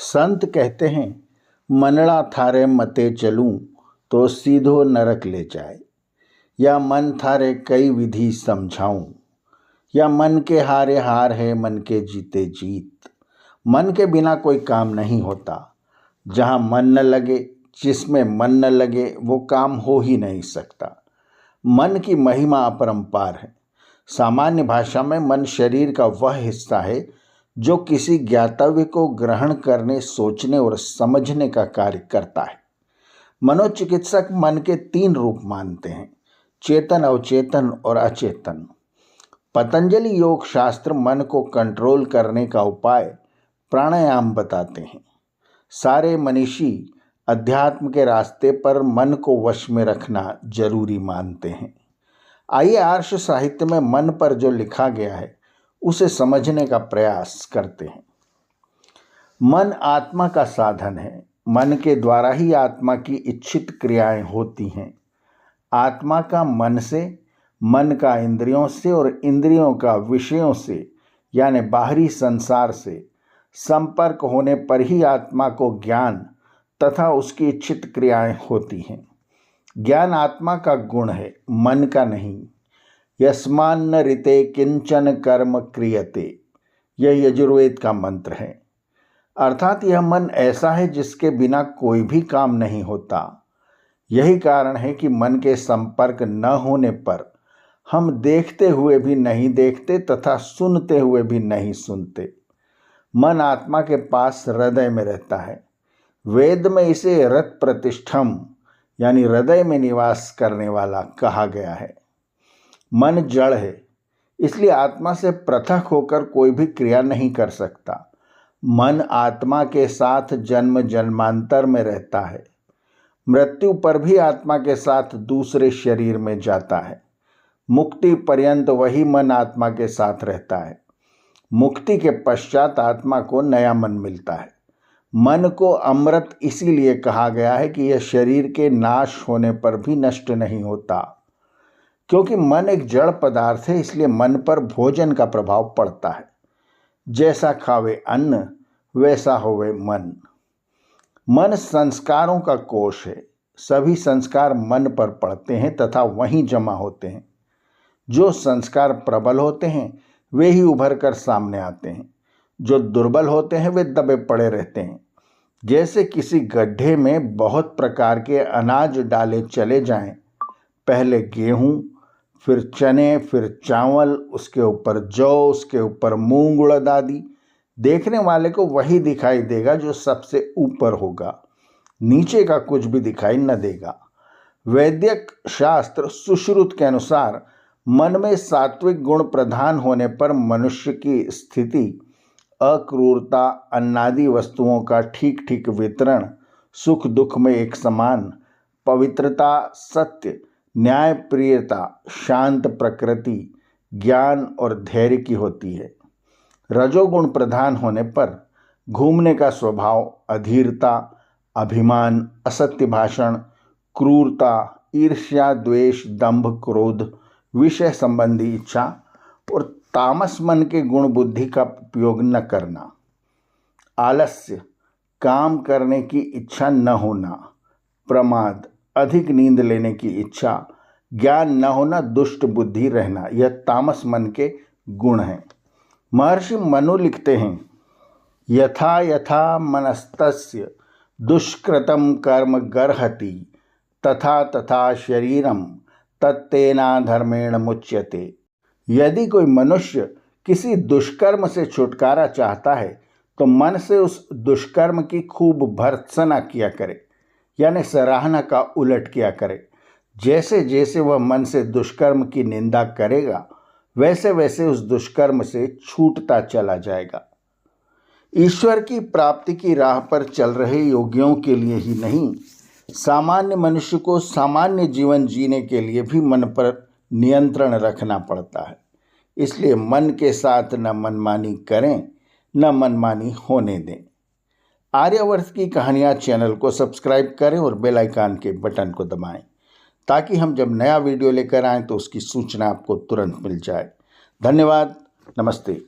संत कहते हैं, मनड़ा थारे मते चलूं तो सीधो नरक ले जाए, या मन थारे कई विधि समझाऊं, या मन के हारे हार है मन के जीते जीत। मन के बिना कोई काम नहीं होता। जहाँ मन न लगे, जिसमें मन न लगे वो काम हो ही नहीं सकता। मन की महिमा अपरंपार है। सामान्य भाषा में मन शरीर का वह हिस्सा है जो किसी ज्ञातव्य को ग्रहण करने, सोचने और समझने का कार्य करता है। मनोचिकित्सक मन के 3 रूप मानते हैं: चेतन, अवचेतन और अचेतन। पतंजलि योग शास्त्र मन को कंट्रोल करने का उपाय प्राणायाम बताते हैं। सारे मनीषी अध्यात्म के रास्ते पर मन को वश में रखना जरूरी मानते हैं। आइए आर्ष साहित्य में मन पर जो लिखा गया है उसे समझने का प्रयास करते हैं। मन आत्मा का साधन है। मन के द्वारा ही आत्मा की इच्छित क्रियाएं होती हैं। आत्मा का मन से, मन का इंद्रियों से और इंद्रियों का विषयों से यानी बाहरी संसार से संपर्क होने पर ही आत्मा को ज्ञान तथा उसकी इच्छित क्रियाएं होती हैं। ज्ञान आत्मा का गुण है, मन का नहीं। यस्मान्न ऋते किंचन कर्म क्रियते, यह यजुर्वेद का मंत्र है। अर्थात यह मन ऐसा है जिसके बिना कोई भी काम नहीं होता। यही कारण है कि मन के संपर्क न होने पर हम देखते हुए भी नहीं देखते तथा सुनते हुए भी नहीं सुनते। मन आत्मा के पास हृदय में रहता है। वेद में इसे रत प्रतिष्ठम यानी हृदय में निवास करने वाला कहा गया है। मन जड़ है, इसलिए आत्मा से पृथक होकर कोई भी क्रिया नहीं कर सकता। मन आत्मा के साथ जन्म जन्मांतर में रहता है। मृत्यु पर भी आत्मा के साथ दूसरे शरीर में जाता है। मुक्ति पर्यंत वही मन आत्मा के साथ रहता है। मुक्ति के पश्चात आत्मा को नया मन मिलता है। मन को अमृत इसीलिए कहा गया है कि यह शरीर के नाश होने पर भी नष्ट नहीं होता। क्योंकि मन एक जड़ पदार्थ है, इसलिए मन पर भोजन का प्रभाव पड़ता है। जैसा खावे अन्न वैसा होवे मन। मन संस्कारों का कोश है। सभी संस्कार मन पर पड़ते हैं तथा वहीं जमा होते हैं। जो संस्कार प्रबल होते हैं वे ही उभर कर सामने आते हैं। जो दुर्बल होते हैं वे दबे पड़े रहते हैं। जैसे किसी गड्ढे में बहुत प्रकार के अनाज डाले चले जाएं, पहले गेहूं, फिर चने, फिर चावल, उसके ऊपर जौ, उसके ऊपर मूंग, उड़द आदि। देखने वाले को वही दिखाई देगा जो सबसे ऊपर होगा, नीचे का कुछ भी दिखाई न देगा। वैदिक शास्त्र सुश्रुत के अनुसार मन में सात्विक गुण प्रधान होने पर मनुष्य की स्थिति अक्रूरता, अन्नादि वस्तुओं का ठीक ठीक वितरण, सुख दुख में एक समान, पवित्रता, सत्य, न्यायप्रियता, शांत प्रकृति, ज्ञान और धैर्य की होती है। रजोगुण प्रधान होने पर घूमने का स्वभाव, अधीरता, अभिमान, असत्य भाषण, क्रूरता, ईर्ष्या, द्वेष, दंभ, क्रोध, विषय संबंधी इच्छा और तामस मन के गुण बुद्धि का उपयोग न करना, आलस्य, काम करने की इच्छा न होना, प्रमाद, अधिक नींद लेने की इच्छा, ज्ञान न होना, दुष्ट बुद्धि रहना, यह तामस मन के गुण हैं। महर्षि मनु लिखते हैं, यथा यथा मनस्तस्य दुष्कृतं कर्म गर्हति तथा तथा शरीरम तत्तेना धर्मेण मुच्यते। यदि कोई मनुष्य किसी दुष्कर्म से छुटकारा चाहता है तो मन से उस दुष्कर्म की खूब भर्त्सना किया करे, यानी सराहना का उलट किया करे। जैसे जैसे वह मन से दुष्कर्म की निंदा करेगा वैसे वैसे उस दुष्कर्म से छूटता चला जाएगा। ईश्वर की प्राप्ति की राह पर चल रहे योगियों के लिए ही नहीं, सामान्य मनुष्य को सामान्य जीवन जीने के लिए भी मन पर नियंत्रण रखना पड़ता है। इसलिए मन के साथ न मनमानी करें न मनमानी होने दें। आर्यावर्त की कहानियाँ चैनल को सब्सक्राइब करें और बेल आइकन के बटन को दबाएं ताकि हम जब नया वीडियो लेकर आएँ तो उसकी सूचना आपको तुरंत मिल जाए। धन्यवाद। नमस्ते।